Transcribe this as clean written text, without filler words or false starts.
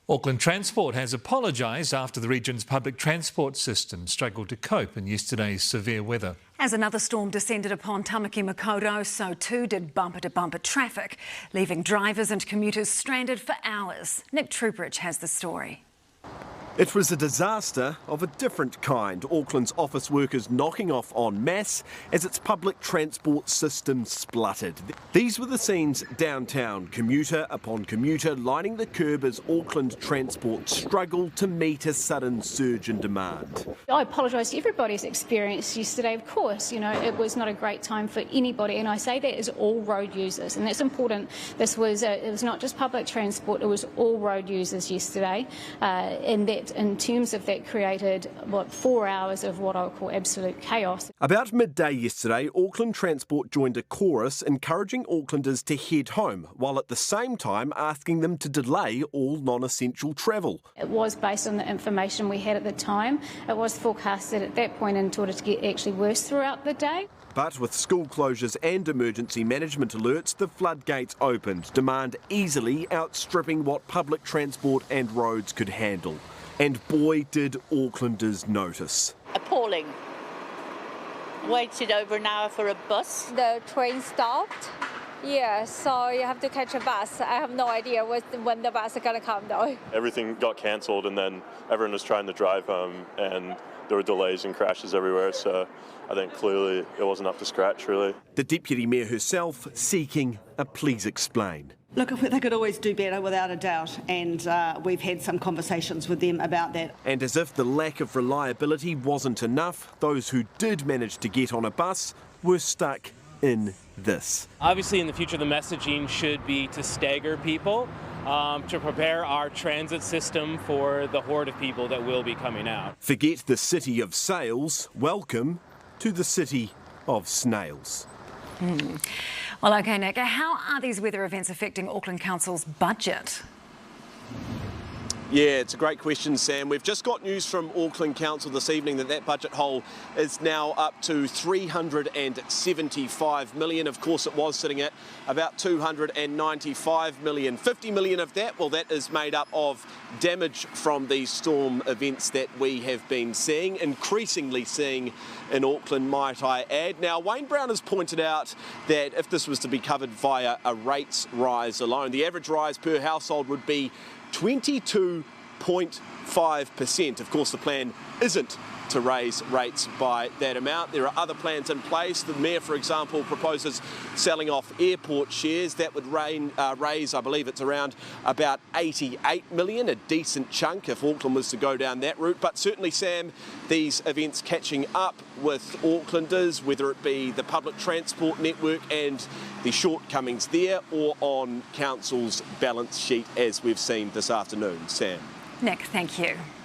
Auckland Transport has apologised after the region's public transport system struggled to cope in yesterday's severe weather. As another storm descended upon Tamaki Makaurau, so too did bumper-to-bumper traffic, leaving drivers and commuters stranded for hours. Nick Troopridge has the story. It was a disaster of a different kind. Auckland's office workers knocking off en masse as its public transport system spluttered. These were the scenes downtown, commuter upon commuter lining the curb as Auckland Transport struggled to meet a sudden surge in demand. I apologise to everybody's experience yesterday, of course. You know, it was not a great time for anybody, and I say that as all road users, and that's important. It was not just public transport, it was all road users yesterday, and that in terms of that created, 4 hours of what I would call absolute chaos. About midday yesterday, Auckland Transport joined a chorus encouraging Aucklanders to head home, while at the same time asking them to delay all non-essential travel. It was based on the information we had at the time. It was forecasted at that point in order to get actually worse throughout the day. But with school closures and emergency management alerts, the floodgates opened, demand easily outstripping what public transport and roads could handle. And boy, did Aucklanders notice. Appalling. Waited over an hour for a bus. The train stopped. Yeah, so you have to catch a bus. I have no idea when the bus is going to come though. Everything got cancelled and then everyone was trying to drive home and there were delays and crashes everywhere, so I think clearly it wasn't up to scratch really. The Deputy Mayor herself seeking a please explain. Look, they could always do better without a doubt, and we've had some conversations with them about that. And as if the lack of reliability wasn't enough, those who did manage to get on a bus were stuck in this. Obviously in the future the messaging should be to stagger people, to prepare our transit system for the horde of people that will be coming out. Forget the city of sails, welcome to the city of snails. Well, OK, Nick, how are these weather events affecting Auckland Council's budget? Yeah, it's a great question, Sam. We've just got news from Auckland Council this evening that budget hole is now up to 375 million. Of course, it was sitting at about 295 million. 50 million of that, well, that is made up of damage from these storm events that we have been seeing, increasingly seeing in Auckland, might I add. Now, Wayne Brown has pointed out that if this was to be covered via a rates rise alone, the average rise per household would be 22.5%. Of course, the plan isn't to raise rates by that amount. There are other plans in place. The Mayor, for example, proposes selling off airport shares. That would raise, I believe it's around about 88 million, a decent chunk if Auckland was to go down that route. But certainly, Sam, these events catching up with Aucklanders, whether it be the public transport network and the shortcomings there or on Council's balance sheet, as we've seen this afternoon. Sam. Nick, thank you.